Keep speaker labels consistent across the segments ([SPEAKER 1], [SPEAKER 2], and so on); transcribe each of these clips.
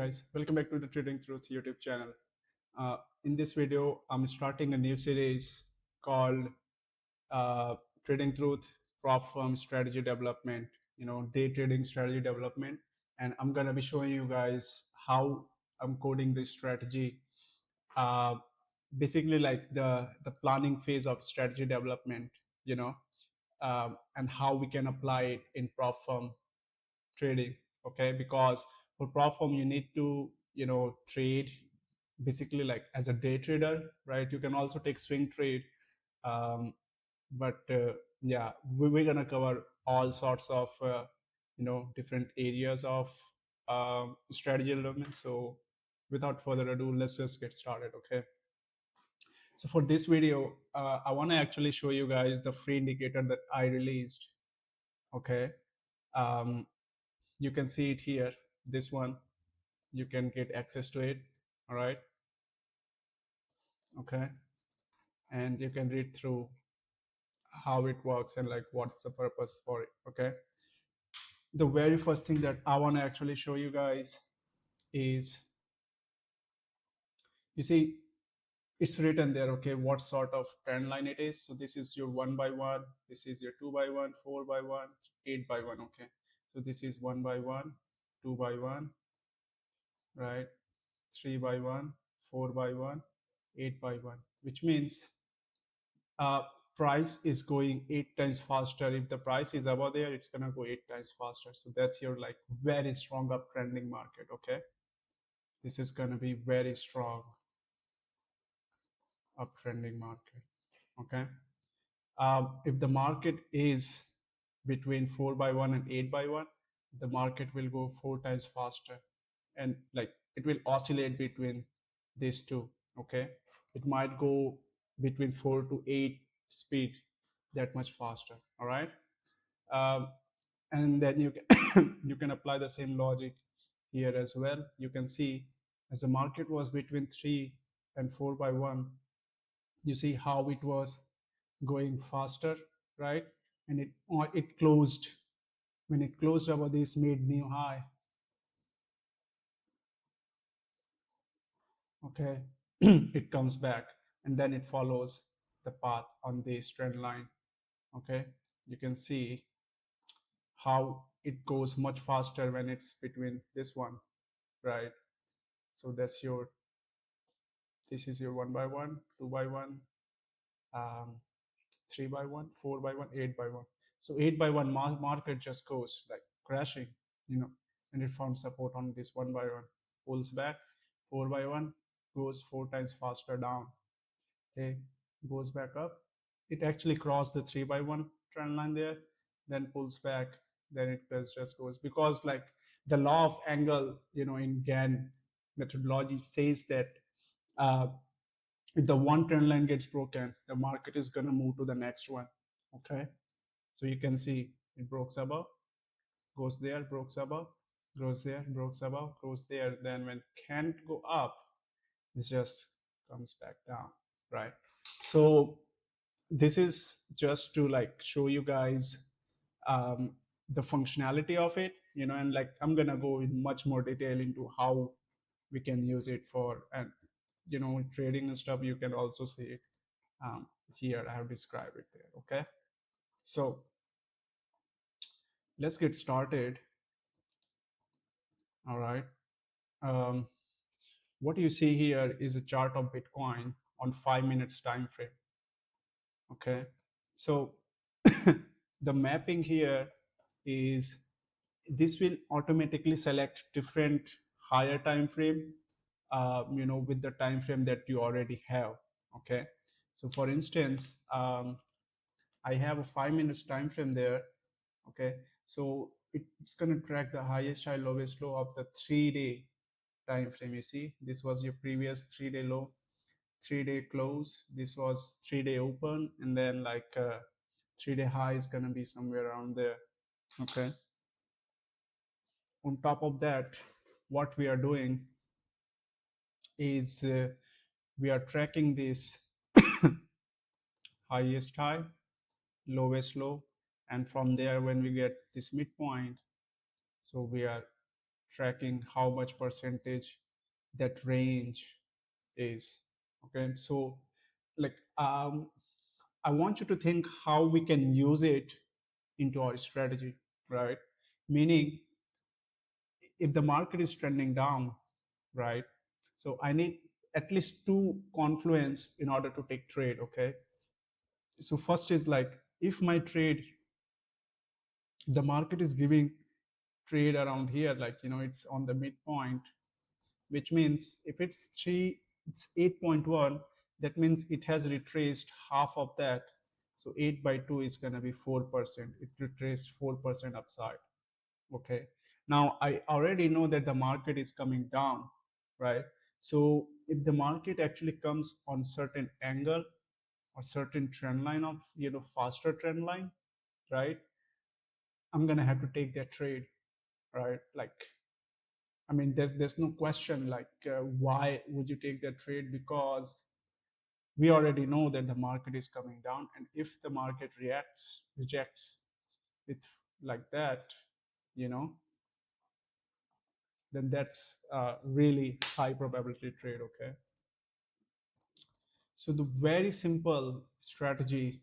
[SPEAKER 1] guys, welcome back to the Trading Truth YouTube channel. In this video, I'm starting a new series called Trading Truth Prop Firm Strategy Development, day trading strategy development. And I'm going to be showing you guys how I'm coding this strategy. Basically like the planning phase of strategy development, and how we can apply it in prop firm trading. Okay, because for prop firm you need to trade basically like as a day trader, right? You can also take swing trade, but yeah, we're gonna cover all sorts of different areas of strategy development. So without further ado, let's just get started. Okay, so for this video, I want to actually show you guys the free indicator that I released. Okay, you can see it here, this one. You can get access to it. All right, okay, and you can read through how it works and like what's the purpose for it. Okay, the very first thing that I want to actually show you guys is, you see, it's written there, okay, what sort of trend line it is. So this is your 1 by 1, this is your 2 by 1, 4 by 1, 8 by 1. Okay, so this is 1 by 1, 2 by 1, right, 3 by 1, 4 by 1, 8 by 1, which means price is going 8 times faster. If the price is above there, it's gonna go 8 times faster. So that's your like very strong uptrending market. Okay, this is gonna be very strong uptrending market. Okay, if the market is between 4 by 1 and 8 by 1, the market will go 4 times faster, and like it will oscillate between these two. Okay, it might go between 4 to 8 speed, that much faster. All right, and then you can you can apply the same logic here as well. You can see as the market was between 3 and 4 by 1, you see how it was going faster, right? And it closed, when it closed over this, made new high. Okay, it comes back and then it follows the path on this trend line. Okay, you can see how it goes much faster when it's between this one, right? So that's your, this is your 1 by 1, 2 by 1, 3 by 1, 4 by 1, 8 by 1. So 8 by 1 market just goes like crashing, and it forms support on this 1 by 1, pulls back. 4 by 1 goes 4 times faster down. Okay, goes back up. It actually crossed the 3 by 1 trend line there, then pulls back, then it just goes, because like the law of angle, in Gann methodology says that if the one trend line gets broken, the market is going to move to the next one. Okay, so you can see it broke above, goes there, broke above, goes there, broke above, goes there. Then when can't go up, it just comes back down, right? So this is just to like show you guys the functionality of it, and like I'm gonna go in much more detail into how we can use it for, and trading and stuff. You can also see it here. I have described it there. Okay, so let's get started. All right, what you see here is a chart of Bitcoin on 5 minutes time frame. Okay, so the mapping here is, this will automatically select different higher time frame, with the time frame that you already have. Okay, so for instance, I have a 5 minutes time frame there. Okay, so it's going to track the highest high, lowest low of the 3-day time frame. You see, this was your previous 3-day low, 3-day close, this was 3-day open, and then like 3-day high is going to be somewhere around there. Okay, on top of that, what we are doing is we are tracking this highest high, lowest low, and from there when we get this midpoint, so we are tracking how much percentage that range is. Okay, so like I want you to think how we can use it into our strategy, right? Meaning, if the market is trending down, right? So I need at least two confluence in order to take trade. Okay, so first is like, if my trade, the market is giving trade around here, like, it's on the midpoint, which means if it's 8.1, that means it has retraced half of that. So 8 by 2 is going to be 4%. It retraced 4% upside. Okay, now I already know that the market is coming down, right? So if the market actually comes on certain angle or certain trend line of, faster trend line, right, I'm gonna have to take that trade, right? Like, I mean, there's no question, like, why would you take that trade? Because we already know that the market is coming down, and if the market rejects it like that, you know then that's a really high probability trade. Okay, so the very simple strategy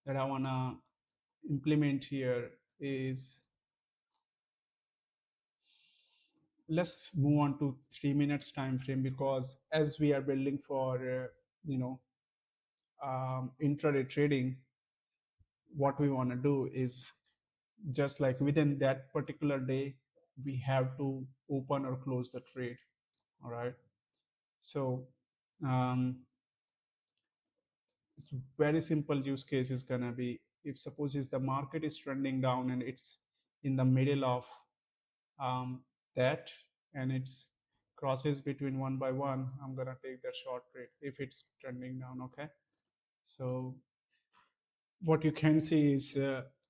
[SPEAKER 1] that I want to implement here is, let's move on to 3 minutes time frame, because as we are building for intraday trading, what we want to do is, just like within that particular day, we have to open or close the trade. All right, so um, it's very simple use case is gonna be, if suppose is the market is trending down and it's in the middle of that, and it's crosses between 1 by 1, I'm gonna take that short trade if it's trending down. Okay, so what you can see is,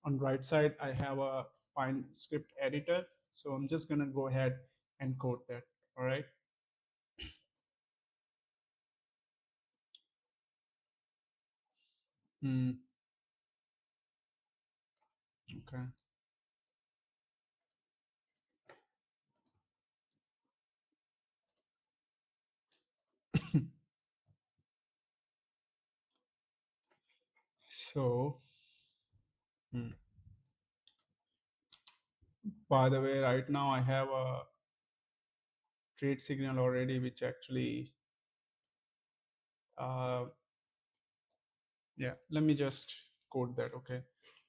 [SPEAKER 1] on right side I have a Pine script editor, so I'm just gonna go ahead and code that. All right. Okay. So hmm, by the way, right now I have a trade signal already, which actually, uh, yeah, let me just code that. Okay,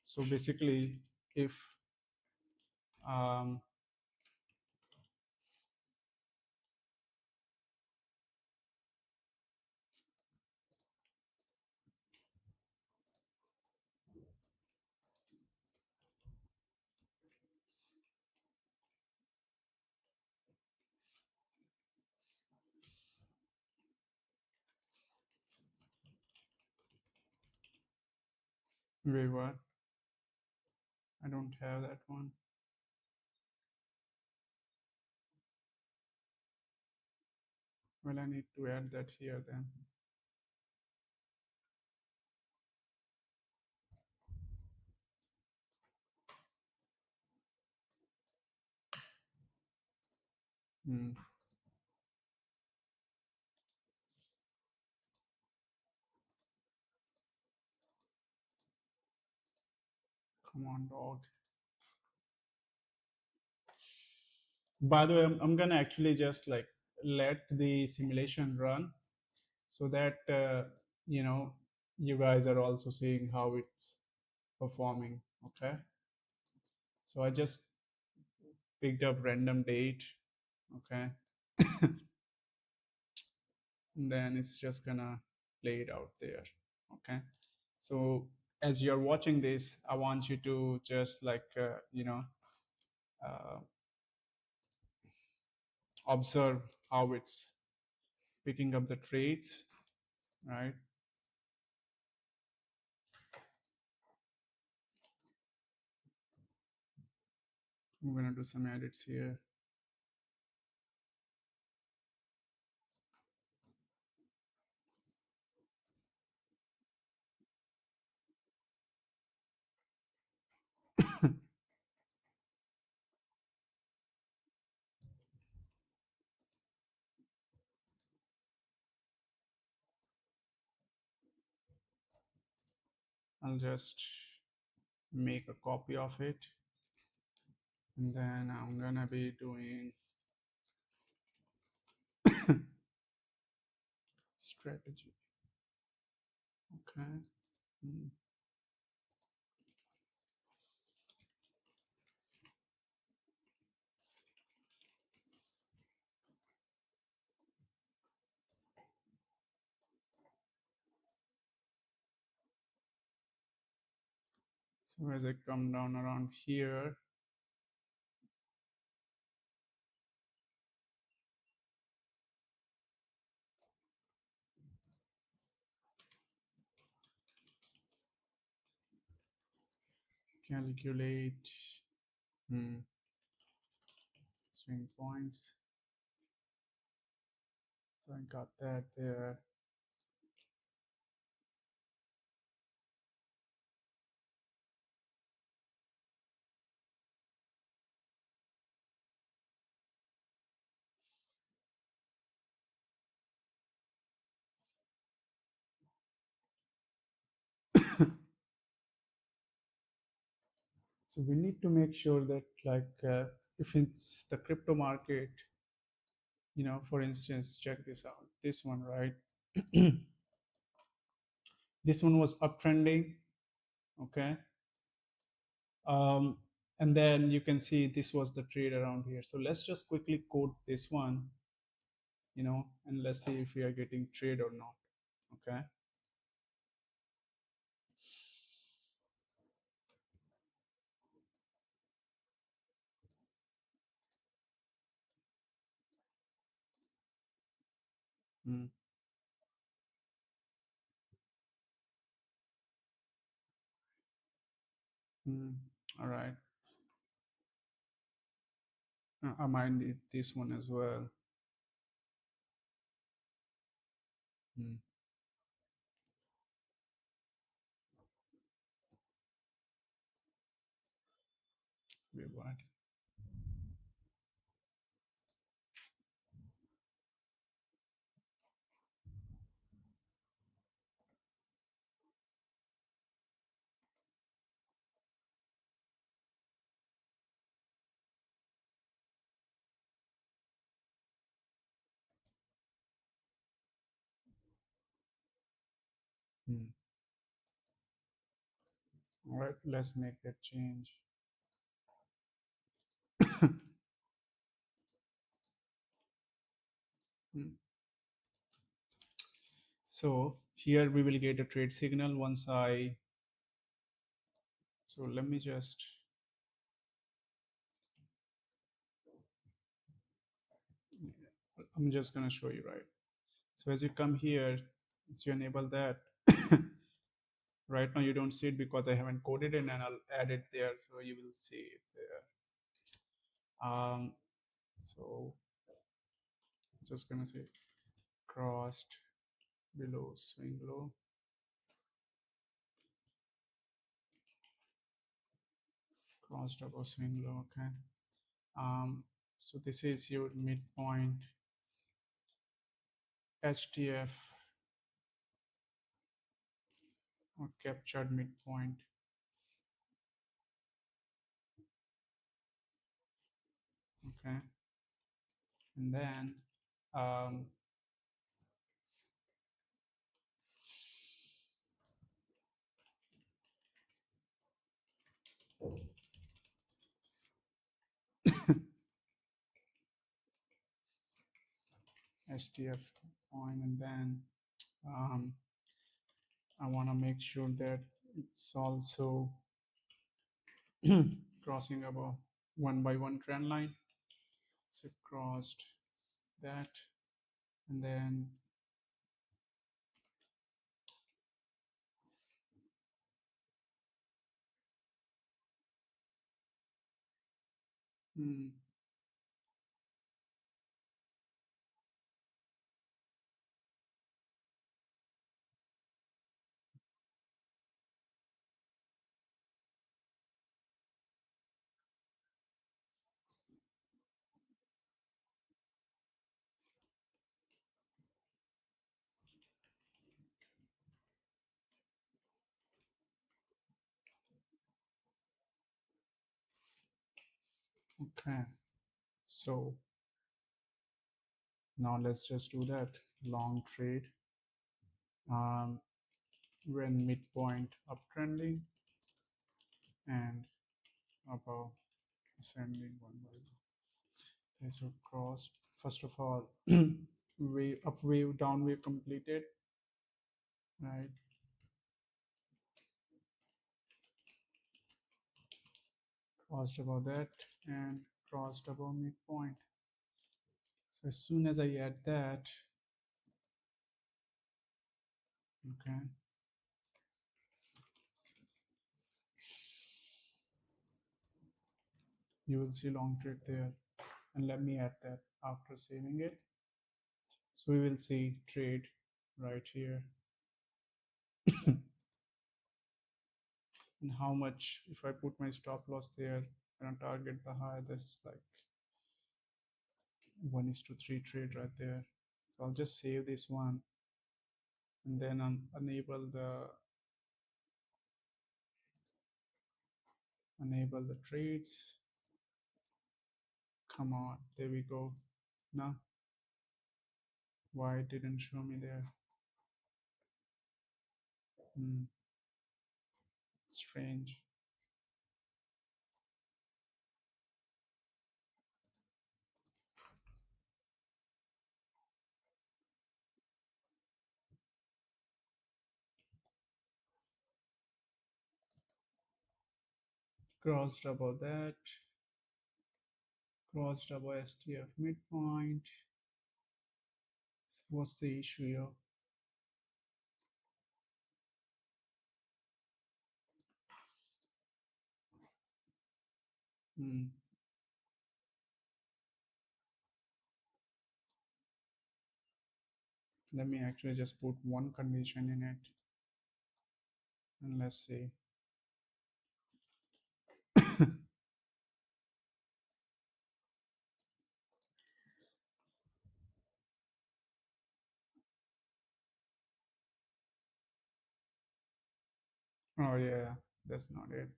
[SPEAKER 1] so basically, if um, wait, what, I don't have that one. Well, I need to add that here then. Hmm. Come on, dog. By the way, I'm gonna actually just like let the simulation run, so that you know you guys are also seeing how it's performing. Okay, so I just picked up random date. Okay, and then it's just gonna play it out there. Okay, so as you're watching this, I want you to just like uh, observe how it's picking up the trades, right? I'm gonna do some edits here. I'll just make a copy of it, and then I'm gonna be doing strategy. Okay. Hmm. So as I come down around here, calculate swing points. So I got that there. So we need to make sure that, like, if it's the crypto market, for instance, check this out. This one, right? This one was uptrending, okay? And then you can see this was the trade around here. So let's just quickly code this one, and let's see if we are getting trade or not, okay? Mm. Mm. All right. I might need this one as well. Mm. Wait, what? Mm. All right, let's make that change. Mm. So here we will get a trade signal once so let me just, I'm just gonna show you, right? So as you come here, so you enable that. Right now you don't see it because I haven't coded it, and I'll add it there, so you will see it there. So just gonna say crossed below swing low, crossed above swing low. Okay. So this is your midpoint HTF or captured midpoint. Okay. And then STF point, and then I want to make sure that it's also crossing above 1 by 1 trend line. So crossed that, and then hmm, Okay, so now let's just do that long trade. When midpoint uptrending and above ascending one by one. Okay, so crossed. First of all, wave up, wave down, wave completed, right? Crossed above that and crossed above midpoint. So as soon as I add that, okay, you will see long trade there. And let me add that after saving it. So we will see trade right here. And how much, if I put my stop loss there and target the high, that's like 1:3 trade right there. So I'll just save this one and then enable the trades. Come on, there we go. Now, why it didn't show me there? Strange. Crossed above that, crossed above STF midpoint. So what's the issue here? Let me actually just put one condition in it and let's see. Oh yeah, that's not it.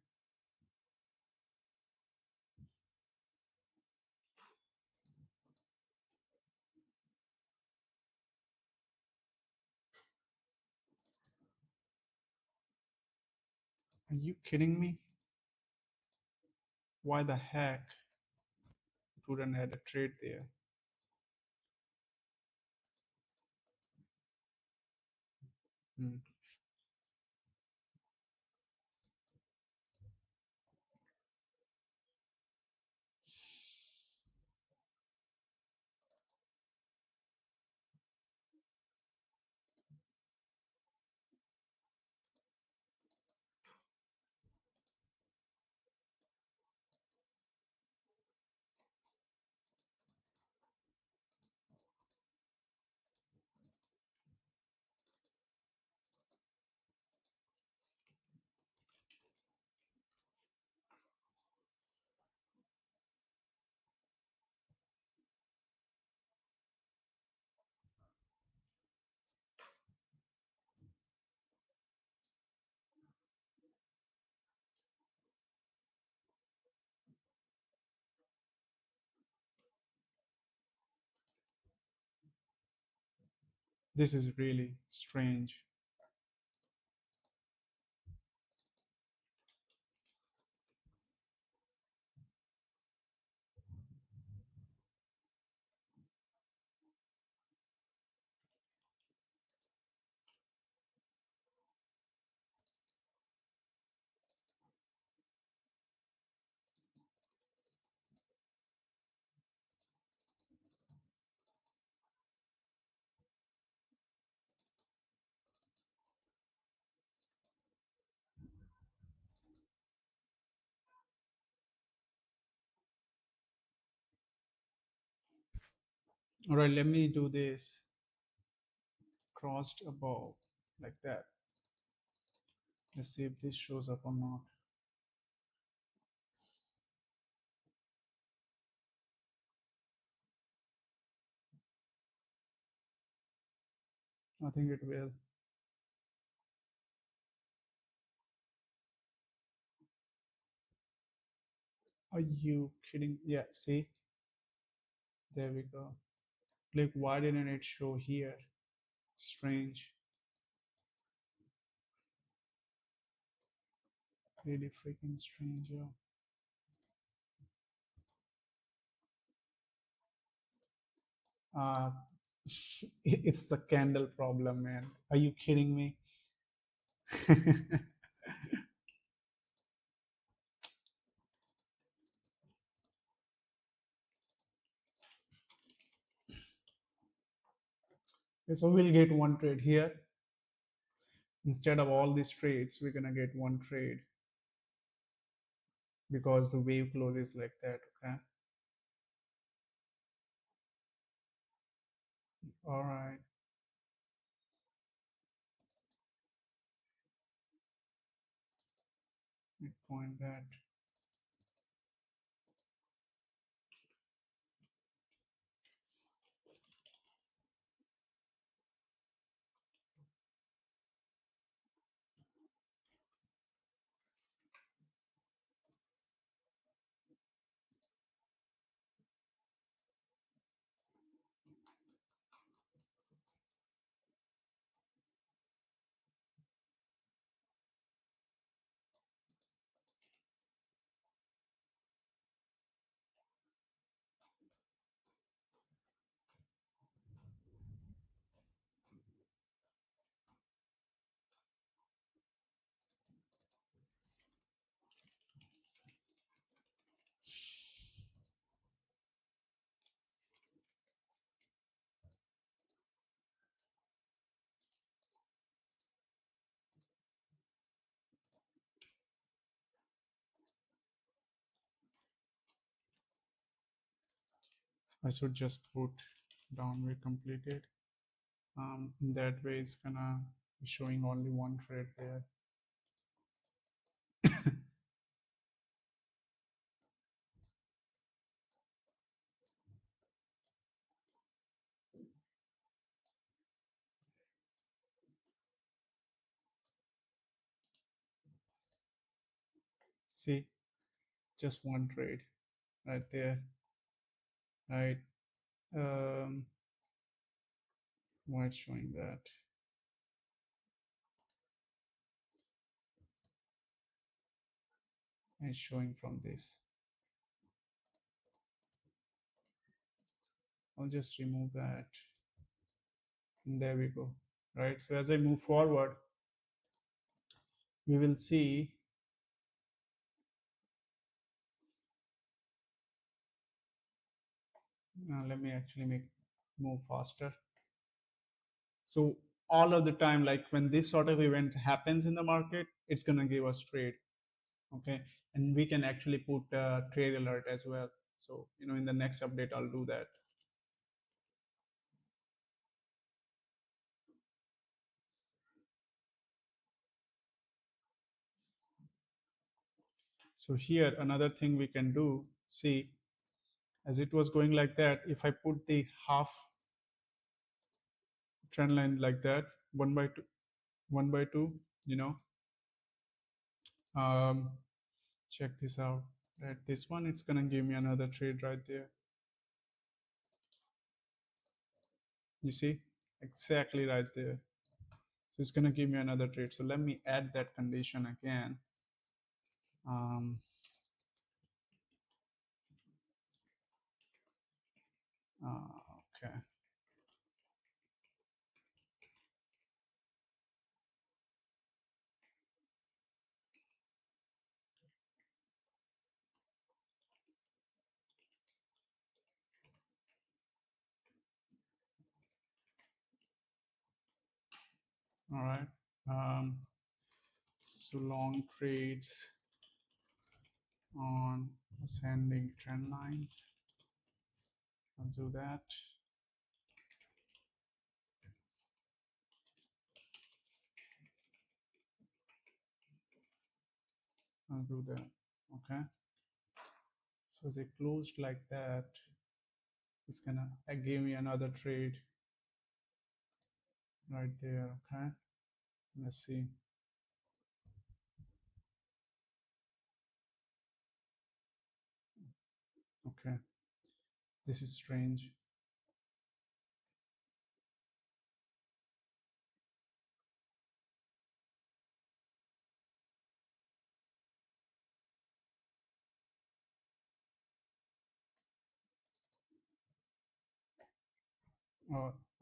[SPEAKER 1] Are you kidding me? Why the heck it wouldn't add a trade there? Hmm. This is really strange. All right, let me do this. Crossed above like that. Let's see if this shows up or not. I think it will. Are you kidding? Yeah, see, there we go. Like, why didn't it show here? Strange. Really freaking strange, yo. Uh, it's the candle problem, man. Are you kidding me? Okay, so we'll get one trade here. Instead of all these trades, we're gonna get one trade because the wave closes like that. Okay. All right. Midpoint that. So I should just put down we completed. In that way, it's gonna be showing only one thread there. See, just one trade right there, right? Why it's showing that? It's showing from this. I'll just remove that. And there we go. Right. So as I move forward, we will see let me actually move faster. So all of the time, like when this sort of event happens in the market, it's gonna give us trade. Okay, and we can actually put a trade alert as well. So in the next update, I'll do that. So here, another thing we can do, see, as it was going like that, if I put the half trend line like that, 1 by 2, 1 by 2, um, check this out. Right, this one, it's gonna give me another trade right there. You see, exactly right there. So it's gonna give me another trade. So let me add that condition again. Okay. All right. So long trades on ascending trend lines. I'll do that. I'll do that. Okay. So as it closed like that, it's gonna give me another trade right there. Okay. Let's see. This is strange.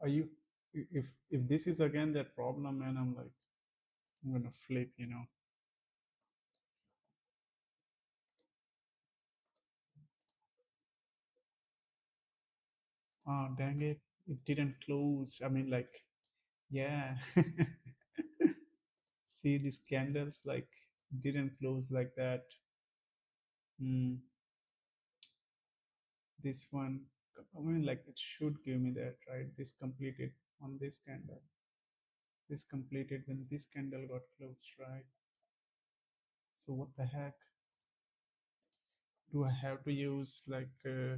[SPEAKER 1] Are you, if this is again that problem, man, I'm like, I'm gonna flip, you know. Oh, dang it. It didn't close. I mean, like, yeah. See these candles, like, didn't close like that. This one, I mean, like, it should give me that, right? This completed on this candle. This completed when this candle got closed, right? So what the heck? Do I have to use like hmm,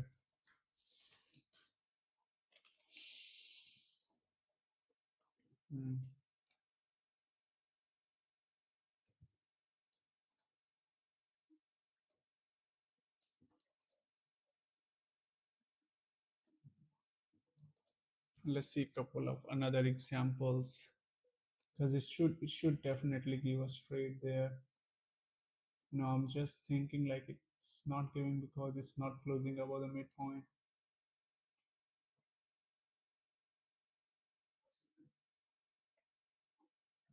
[SPEAKER 1] let's see a couple of another examples, because it should definitely give us trade there. No, I'm just thinking like it's not giving because it's not closing above the midpoint.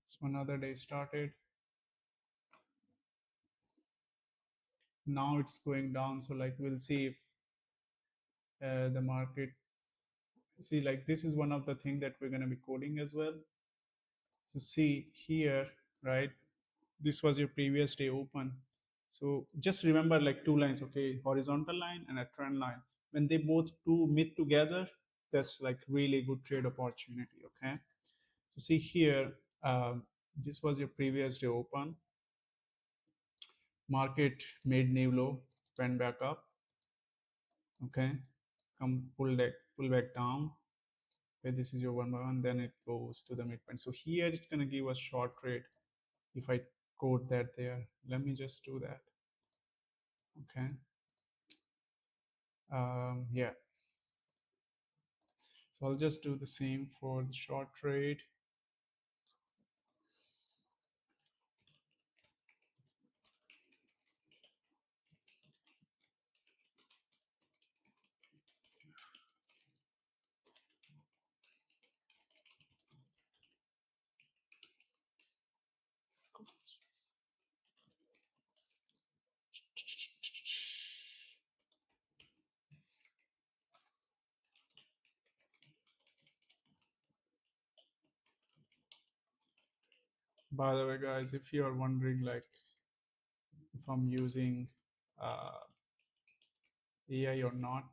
[SPEAKER 1] So another day started. Now it's going down. So like we'll see if the market, see, like this is one of the things that we're going to be coding as well. So see here, right? This was your previous day open. So just remember like two lines, okay? Horizontal line and a trend line. When they both two meet together, that's like really good trade opportunity, okay? So see here, this was your previous day open. Market made new low, went back up, okay? Come pull back down. Okay, this is your 1 by 1, then it goes to the midpoint. So here it's gonna give us short trade if I code that there. Let me just do that. Okay. Yeah. So I'll just do the same for the short trade. By the way, guys, if you are wondering like if I'm using AI or not,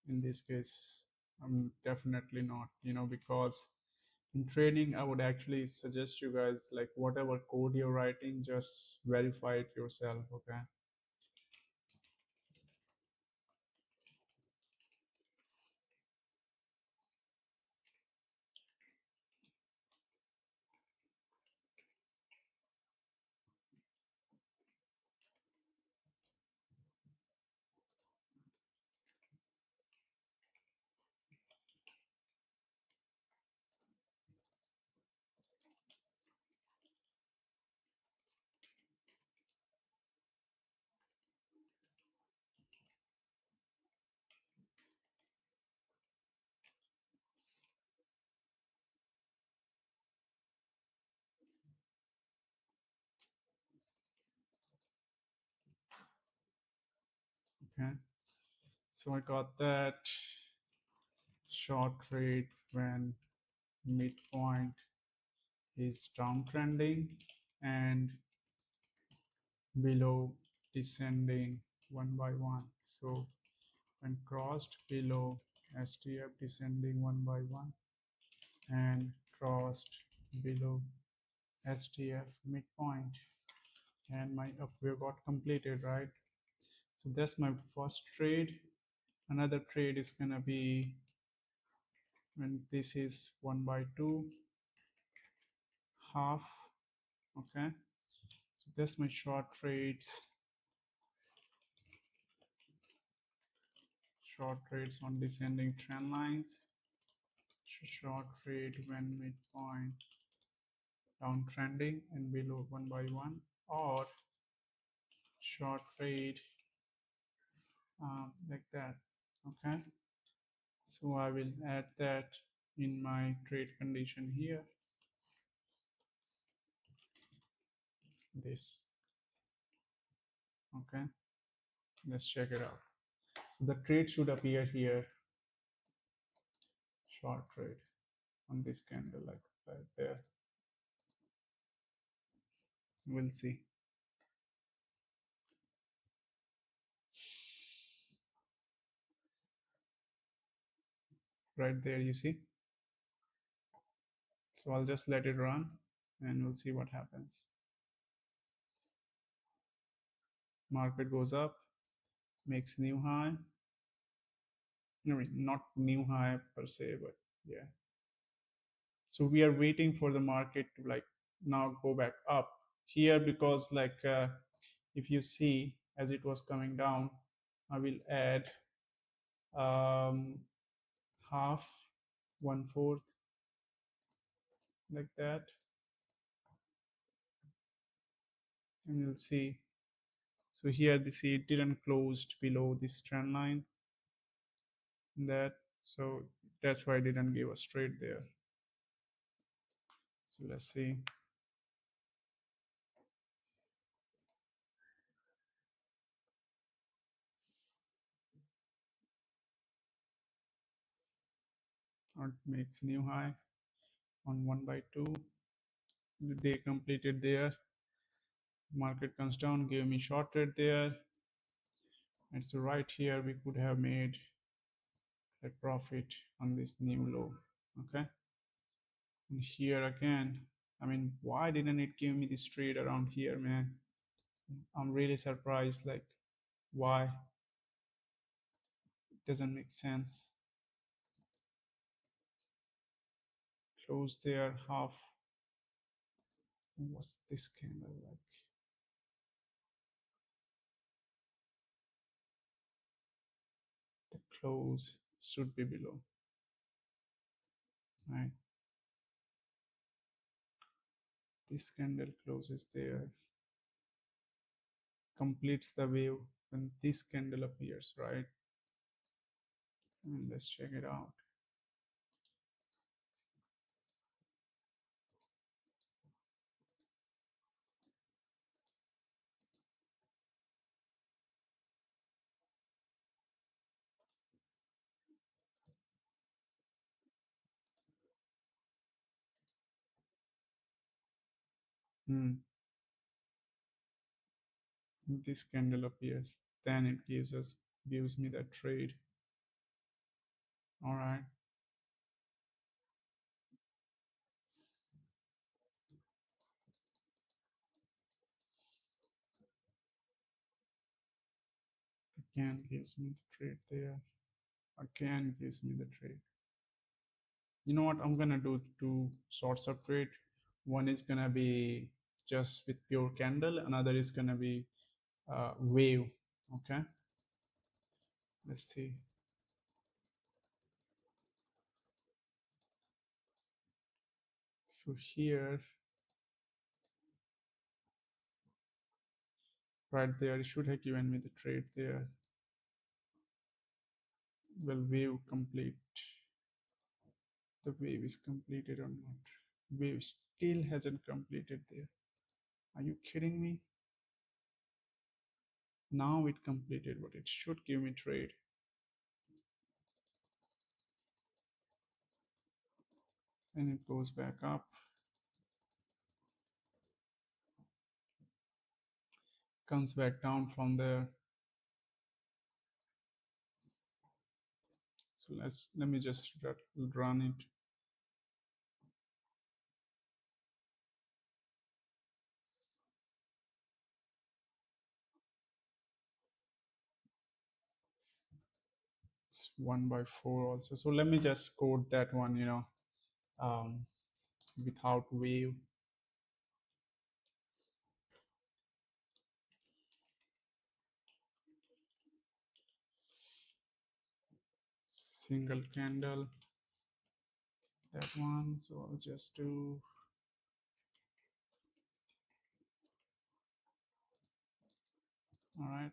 [SPEAKER 1] in this case, I'm definitely not, you know, because in training, I would actually suggest you guys like whatever code you're writing, just verify it yourself, okay? Okay. So I got that short trade when midpoint is downtrending and below descending 1 by 1. So when crossed below STF descending 1 by 1 and crossed below STF midpoint, and my upward got completed, right? So that's my first trade. Another trade is gonna be when this is 1 by 2 half, okay? So that's my short trades. short trades on descending trend lines, short trade when midpoint downtrending and below 1 by 1, or short trade like that. Okay, so I will add that in my trade condition here, this. Okay, let's check it out. So the trade should appear here, short trade on this candle, like right there. We'll see. Right there, you see. So I'll just let it run and we'll see what happens. Market goes up, makes new high. I mean, not new high per se, but yeah. So we are waiting for the market to like now go back up here, because like if you see, as it was coming down, I will add half, 1/4, like that, and you'll see. So here this it didn't closed below this trend line, that, so that's why it didn't give a straight there. So let's see. Or it makes new high on 1/2. The day completed there. Market comes down, gave me short trade there. And so right here we could have made a profit on this new low. Okay. And here again, I mean, why didn't it give me this trade around here, man? I'm really surprised. Like, why? It doesn't make sense. Close there, half. What's this candle like? The close should be below, right? This candle closes there, completes the wave when this candle appears, right? And let's check it out. This candle appears, then it gives me that trade. All right. Again gives me the trade there. Again gives me the trade. You know what? I'm gonna do two sorts of trade. One is gonna be just with pure candle. Another is gonna be wave. Okay. Let's see. So here, right there, it should have given me the trade there. Well, wave complete. The wave is completed or not? Wave still hasn't completed there. Are you kidding me? Now it completed, but it should give me trade. And it goes back up. Comes back down from there. So let me just run it. It's 1/4 also. So let me just code that one, without wave. single candle, that one. So I'll just do, all right.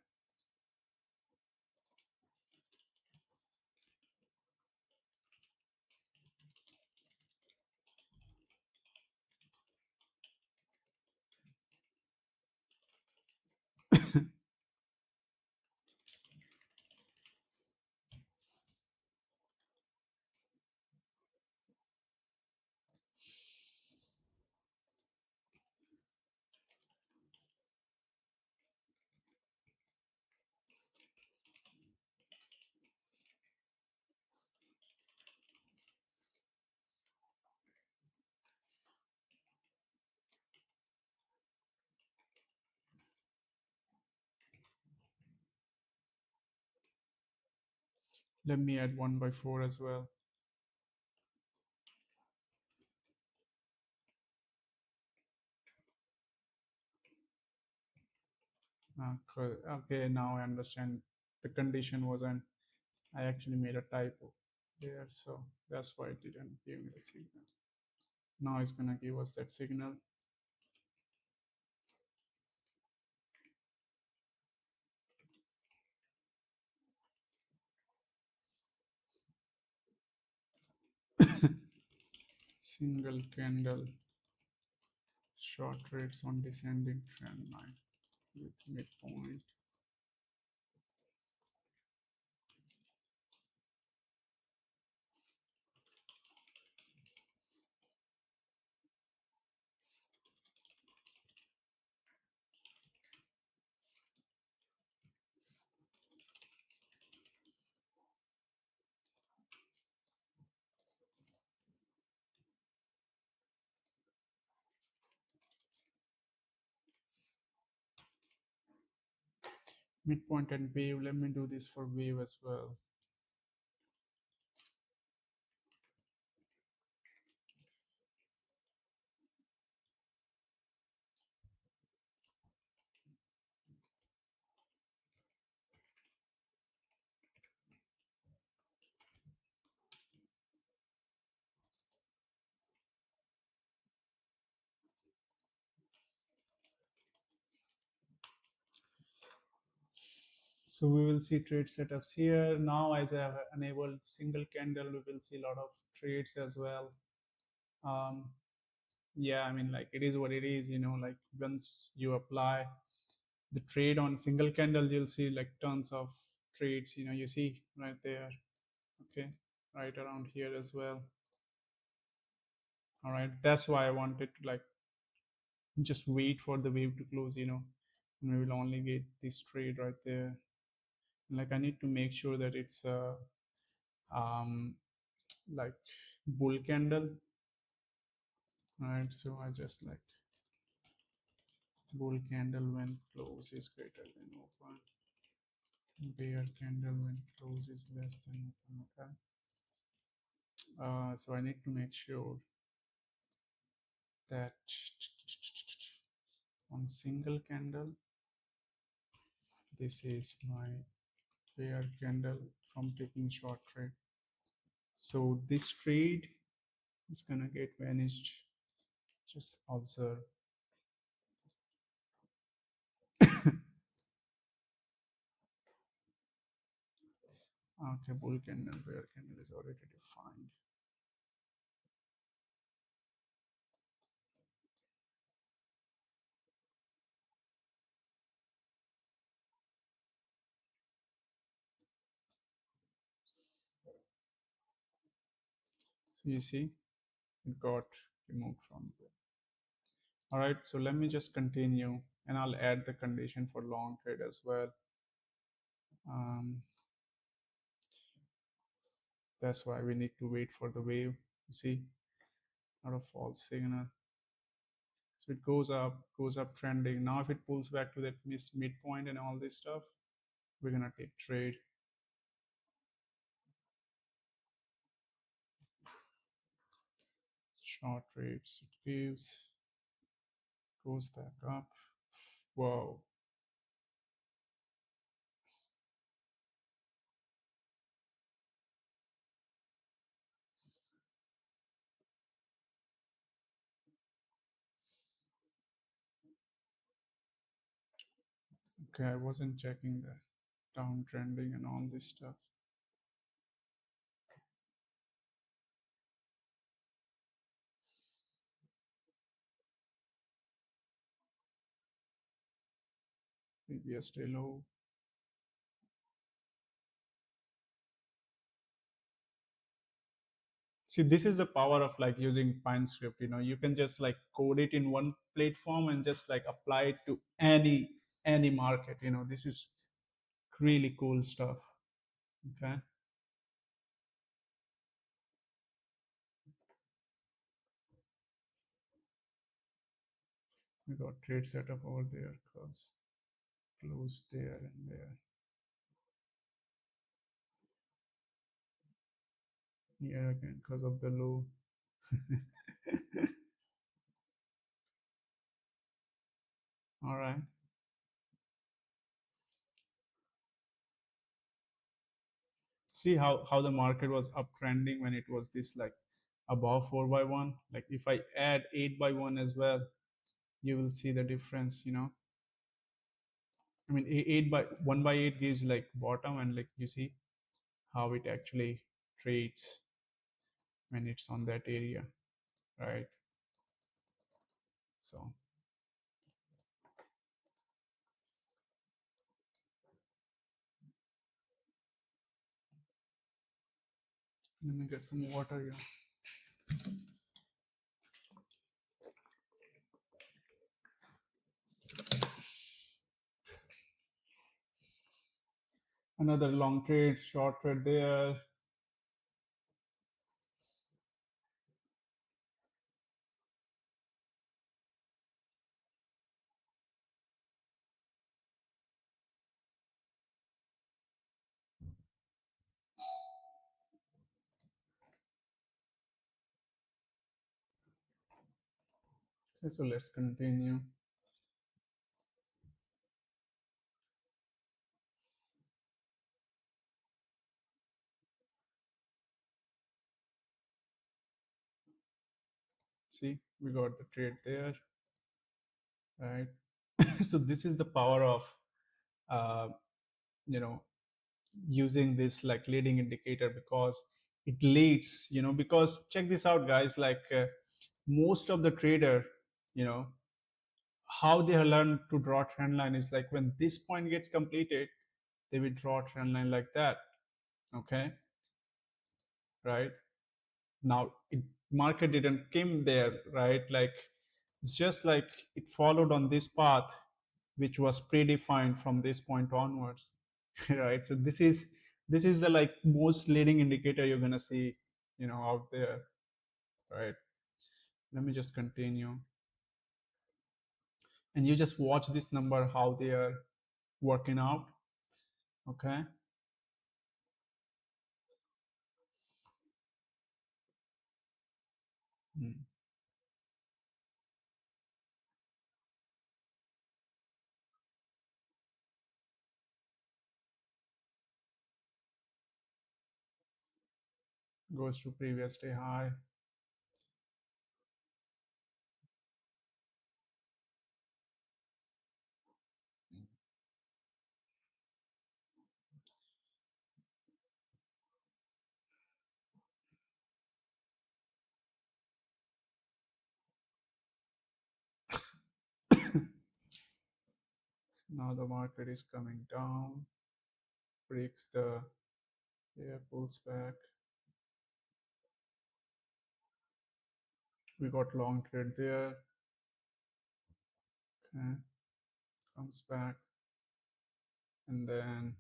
[SPEAKER 1] Let me add 1/4 as well. Okay, now I understand. The condition wasn't, I actually made a typo there, so that's why it didn't give me the signal. Now it's gonna give us that signal. Single candle, short rates on descending trend line with midpoint. Midpoint and wave. Let me do this for wave as well. So we will see trade setups here. Now as I have enabled single candle, we will see a lot of trades as well. Yeah, I mean, like, it is what it is, you know, like once you apply the trade on single candle, you'll see like tons of trades, you know, you see right there. Okay, right around here as well. All right, that's why I wanted to like just wait for the wave to close, you know, and we will only get this trade right there. Like, I need to make sure that it's um like bull candle. All right, so I just like bull candle when close is greater than open, bear candle when close is less than open. Okay, so I need to make sure that on single candle, this is my bear candle from taking short trade. So this trade is gonna get vanished. Just observe. Okay, bull candle, bear candle is already defined. So you see, it got removed from there. All right, so let me just continue and I'll add the condition for long trade as well. That's why we need to wait for the wave. You see, not a false signal. So it goes up trending. Now if it pulls back to that midpoint and all this stuff, we're gonna take trade. Short rates, it gives, goes back up. Whoa. Okay, I wasn't checking the downtrending and all this stuff. Previous day low. See, this is the power of like using Pine script. You can just like code it in one platform and just like apply it to any market. This is really cool stuff. Okay. We got trade setup over there because close there and there. Here again because of the low. All right. See how the market was uptrending when it was this like above 4x1. Like if I add 8x1 as well, you will see the difference. I mean, 1x8 gives like bottom, and like you see how it actually trades when it's on that area, right? So let me get some water here. Another long trade, short trade there. Okay, so let's continue. See, we got the trade there, right? So this is the power of uh, you know using this like leading indicator, because it leads, because check this out guys, like most of the trader, you know how they learn to draw trend line is like when this point gets completed, they will draw trend line like that. Okay, right? Now market didn't came there, right? Like it's just like it followed on this path which was predefined from this point onwards. Right? So this is the like most leading indicator you're gonna see, out there, right? Let me just continue, and you just watch this number how they are working out. Okay. Hmm. Goes to previous day high. Now the market is coming down, breaks the, yeah, pulls back. We got long trade there. Okay, comes back, and then,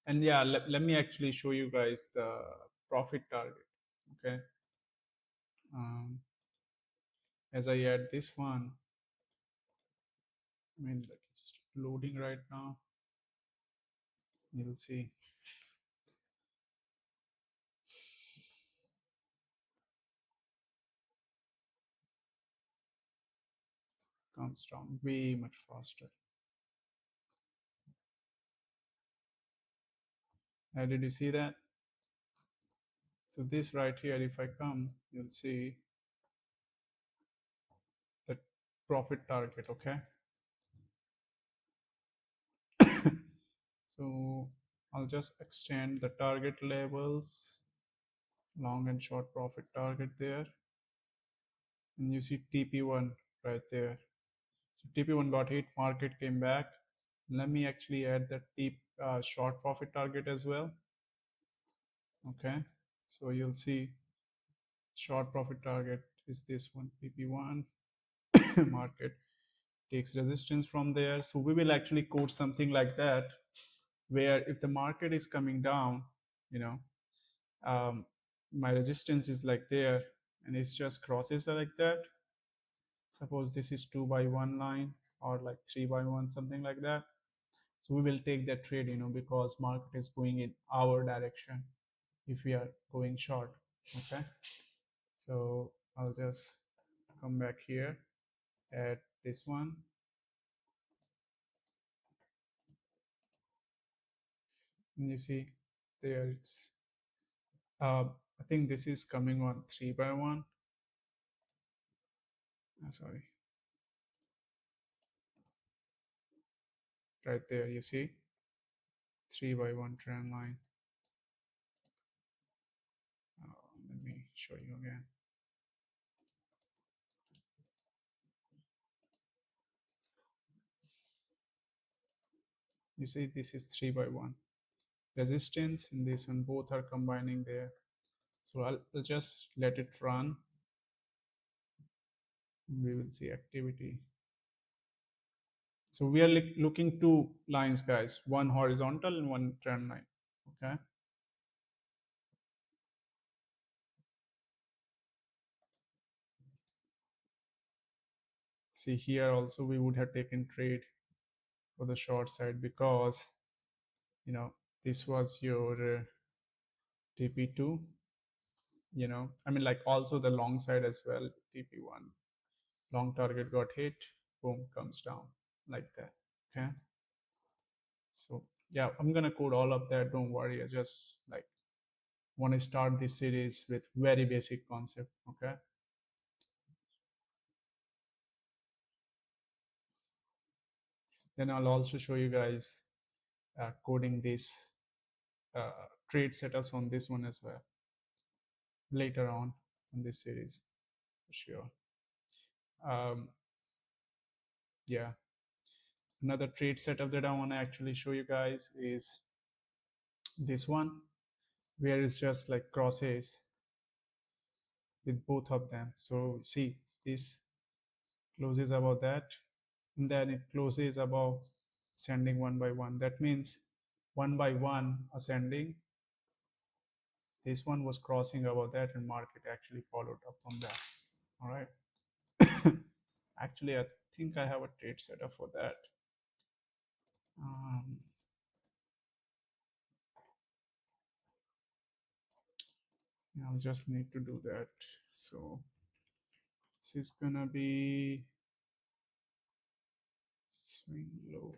[SPEAKER 1] and yeah, let me actually show you guys the profit target. Okay. As I add this one, I mean, like it's loading right now. You'll see. Comes down way much faster. Did you see that? So this right here, if I come, you'll see the profit target. Okay. So I'll just extend the target levels, long and short profit target there. And you see TP1 right there. So TP1 got hit, market came back. Let me actually add the short profit target as well. Okay, so you'll see short profit target is this one, PP1. Market takes resistance from there. So we will actually code something like that, where if the market is coming down, you know, my resistance is like there, and it's just crosses like that. Suppose this is 2 by 1 line, or like 3 by 1, something like that. So we will take that trade, because market is going in our direction if we are going short. Okay, so I'll just come back here, add this one. And you see there it's I think this is coming on 3 by 1. Sorry, right there you see 3 by 1 trend line. Let me show you again. You see this is 3 by 1 resistance, and this one, both are combining there. So I'll just let it run. We will see activity. So we are looking two lines, guys, one horizontal and one trend line. Okay, see here also we would have taken trade for the short side, because this was your TP2. I mean, like, also the long side as well, TP1. Long target got hit, boom, comes down like that. Okay, so yeah, I'm gonna code all of that, don't worry. I just like want to start this series with very basic concept. Okay, then I'll also show you guys coding this trade setups on this one as well later on in this series for sure. Yeah, another trade setup that I want to actually show you guys is this one, where it's just like crosses with both of them. So see, this closes above that, and then it closes above ascending 1 by 1. That means 1 by 1 ascending. This one was crossing above that, and market actually followed up on that. All right. Actually, I think I have a trade setup for that. I'll just need to do that. So this is gonna be swing low.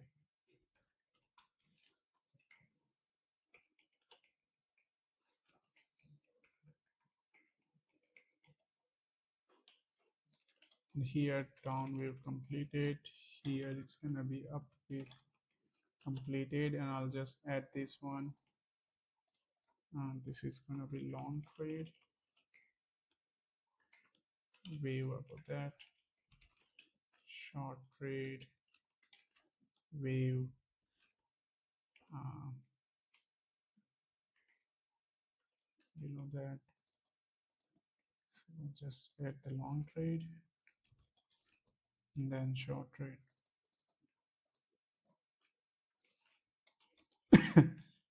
[SPEAKER 1] And here down wave completed. Here it's gonna be up wave completed, and I'll just add this one. This is gonna be long trade. Wave above that. Short trade. Wave. Below that. So just add the long trade, and then short trade.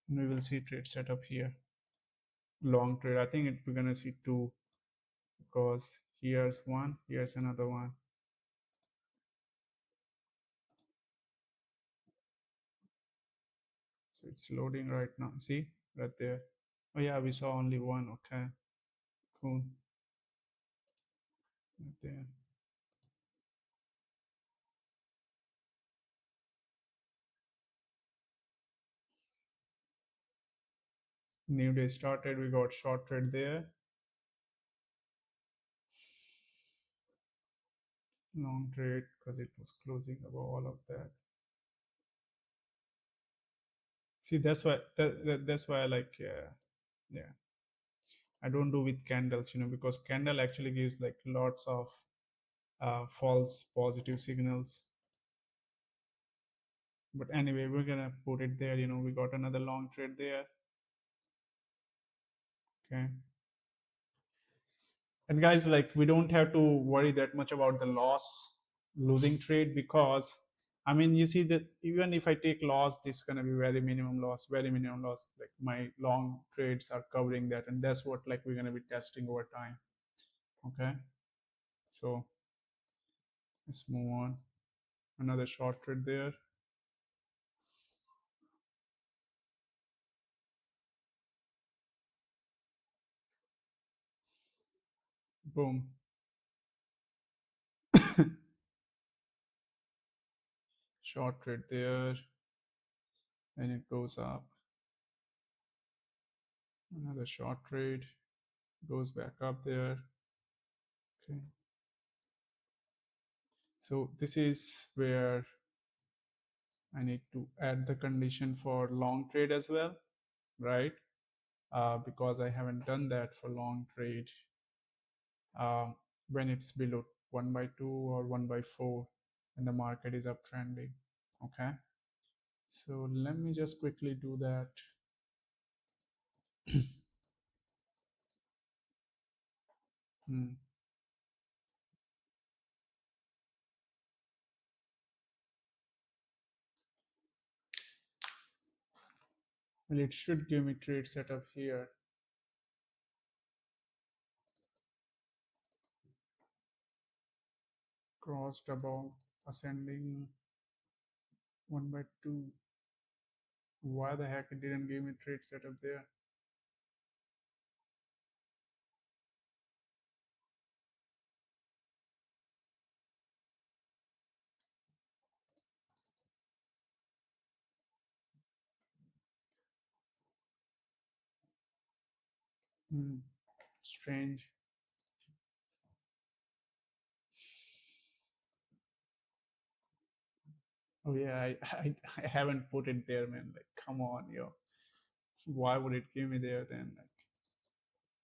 [SPEAKER 1] And we will see trade setup here. Long trade. I think we're gonna see two, because here's one, here's another one. So it's loading right now. See right there. Oh yeah, we saw only one. Okay, cool. Right there. New day started. We got short trade there. Long trade because it was closing above all of that. See, that's why I like, yeah, I don't do with candles, because candle actually gives like lots of false positive signals. But anyway, we're gonna put it there. We got another long trade there. Okay. And guys, like, we don't have to worry that much about the losing trade, because I mean, you see that even if I take loss, this is gonna be very minimum loss, very minimum loss. Like, my long trades are covering that, and that's what like we're gonna be testing over time. Okay. So let's move on. Another short trade there. Boom. Short trade there, and it goes up. Another short trade, goes back up there. Okay. So this is where I need to add the condition for long trade as well, right? Because I haven't done that for long trade when it's below 1/2 or 1/4 and the market is uptrending. Okay. So let me just quickly do that. Hmm. Well, it should give me trade setup here. Crossed above, ascending 1/2. Why the heck it didn't give me trade setup there? Hmm. Strange. Oh yeah, I haven't put it there, man. Like, come on, yo. Why would it give me there then? Like,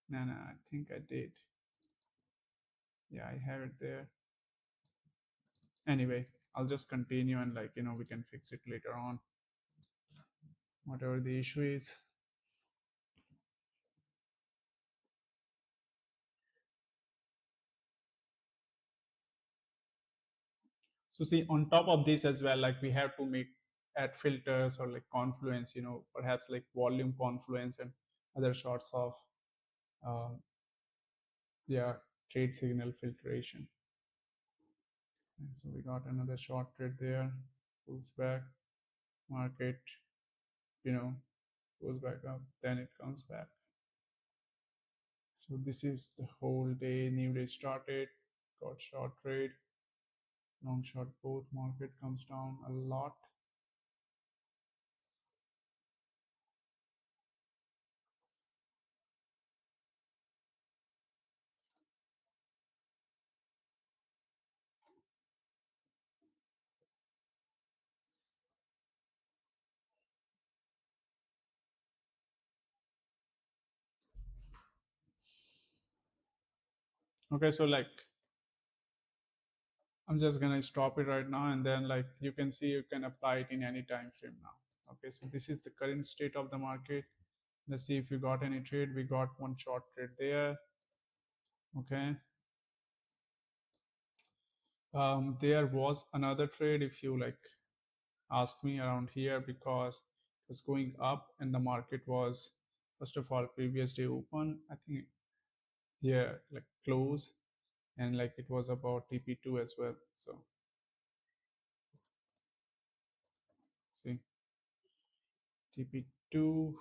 [SPEAKER 1] no, I think I did. Yeah, I have it there. Anyway, I'll just continue, and like, we can fix it later on. Whatever the issue is. So see, on top of this as well, like, we have to add filters or like confluence, perhaps like volume confluence and other sorts of uh, yeah, trade signal filtration. And so we got another short trade there, pulls back, market, goes back up, then it comes back. So this is the whole day. New day started, got short trade, long short both. Market comes down a lot. Okay, so like, I'm just gonna stop it right now, and then like, you can see you can apply it in any time frame now. Okay, so this is the current state of the market. Let's see if we got any trade. We got one short trade there. Okay. There was another trade, if you like ask me, around here, because it was going up and the market was, first of all, previous day open, I think, yeah, like close, and like it was about TP2 as well. So see, TP2,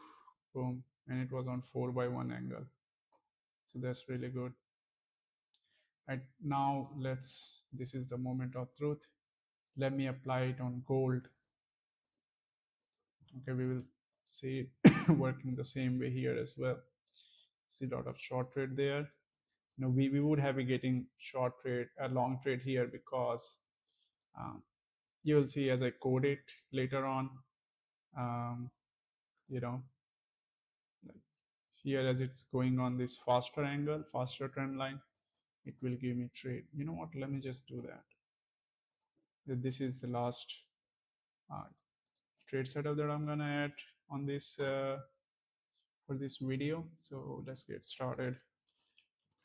[SPEAKER 1] boom, and it was on 4/1 angle. So that's really good. Right now, this is the moment of truth. Let me apply it on gold. Okay, we will see it working the same way here as well. See a lot of short trade there. We would have been getting short trade, a long trade here, because you will see as I code it later on. you know, like here as it's going on this faster angle, faster trend line, it will give me trade. You know what, let me just do that. This is the last uh, trade setup that I'm gonna add on this for this video. So let's get started.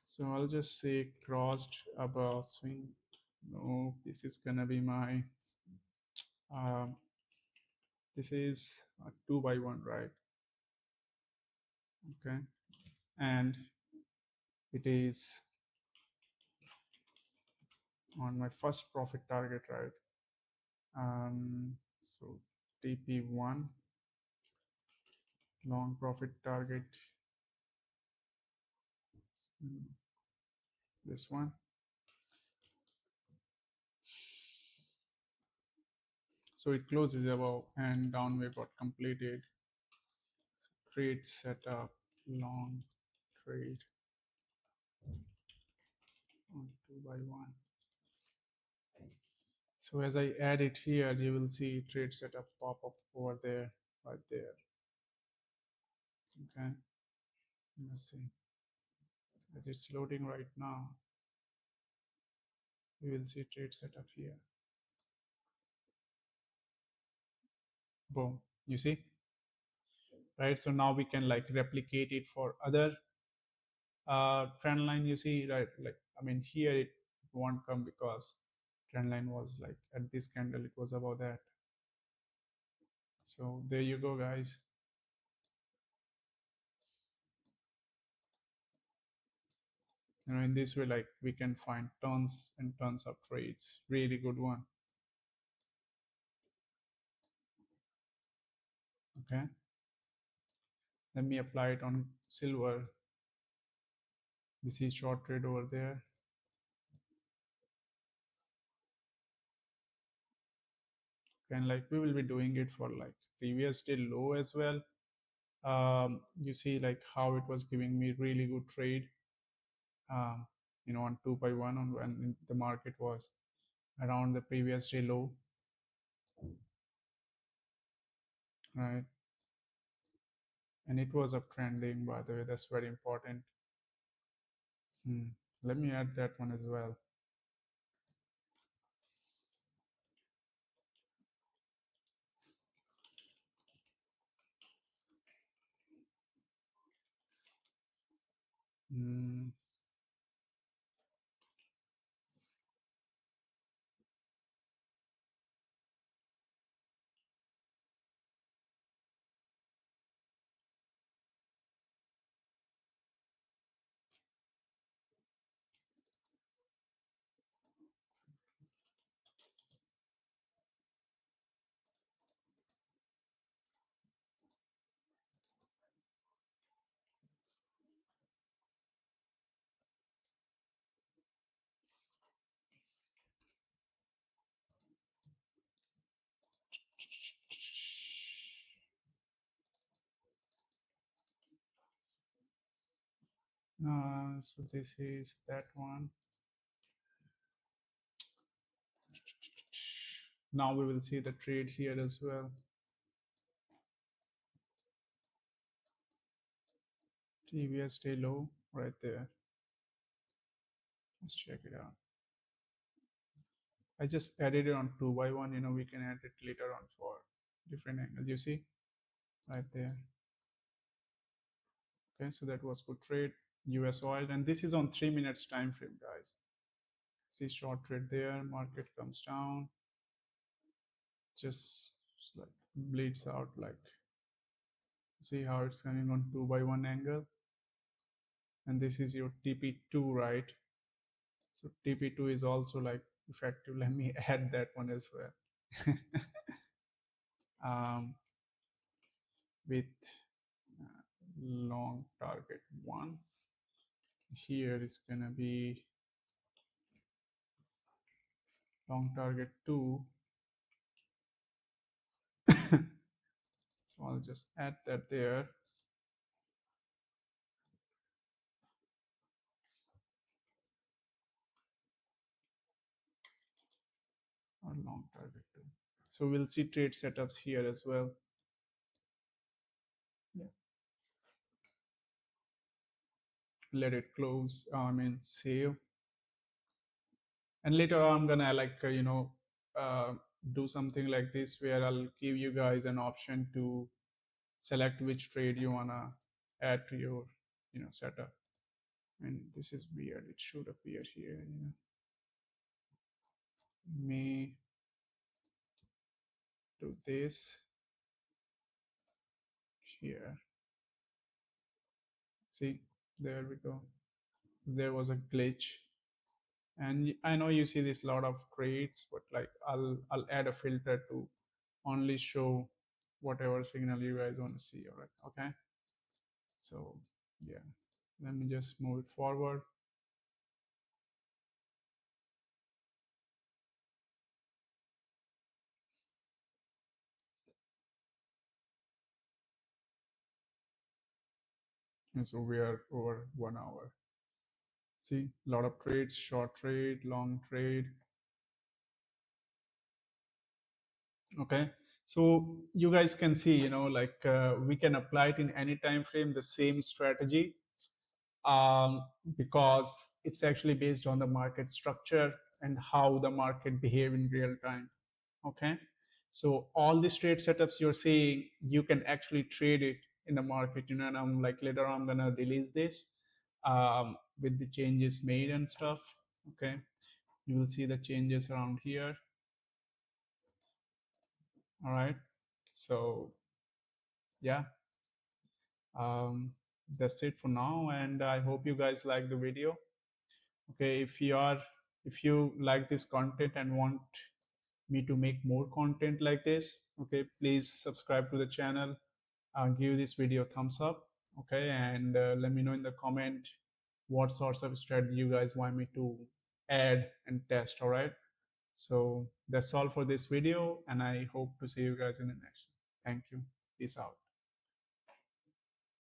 [SPEAKER 1] So I'll just say crossed above swing. No, this is gonna be my um, this is a 2 by 1, right? Okay, and it is on my first profit target, right? So TP1 long profit target, this one. So it closes above and downward got completed. So trade setup, long trade on 2 by 1. So as I add it here, you will see trade setup pop up over there, right there. Okay, let's see. So as it's loading right now, you will see trade setup here. Boom, you see, right? So now we can like replicate it for other trend line. You see, right? Like, I mean, here it won't come because trend line was like at this candle, it was above that. So there you go, guys. You know, in this way, like we can find tons and tons of trades. Really good one. Okay, let me apply it on silver. We see short trade over there. And like we will be doing it for like previous day low as well. You see like how it was giving me really good trade. You know, on 2 by 1 on when the market was around the previous day low, right? And it was uptrending, by the way. That's very important. Let me add that one as well. So this is that one. Now we will see the trade here as well. Previous day low right there. Let's check it out. I just added it on 2 by 1. You know, we can add it later on for different angles. You see right there. Okay, so that was good trade. US oil, and this is on 3 minutes time frame, guys. See short trade there. Market comes down, just like bleeds out. Like, see how it's coming on 2 by 1 angle, and this is your TP2, right? So TP2 is also like effective. Let me add that one as well. With long target 1. Here is gonna be long target 2. So I'll just add that there. Or long target 2. So we'll see trade setups here as well. let it close, save. And later on, I'm gonna like uh, do something like this where I'll give you guys an option to select which trade you wanna add to your setup. And this is weird, it should appear here. May do this here. See, there we go. There was a glitch. And I know you see this lot of trades, but like I'll add a filter to only show whatever signal you guys want to see. All right, okay. So yeah, let me just move it forward. And so we are over 1 hour. See, a lot of trades, short trade, long trade. Okay, so you guys can see, we can apply it in any time frame, the same strategy, um, because it's actually based on the market structure and how the market behave in real time. Okay, so all these trade setups you're seeing, you can actually trade it in the market, and I'm like later on I'm gonna release this with the changes made and stuff. Okay, you will see the changes around here. All right, so yeah, that's it for now, and I hope you guys like the video. Okay, if you like this content and want me to make more content like this, okay, please subscribe to the channel, give this video a thumbs up, okay, and let me know in the comment what sorts of strategy you guys want me to add and test. All right, so that's all for this video, and I hope to see you guys in the next one. Thank you. Peace out.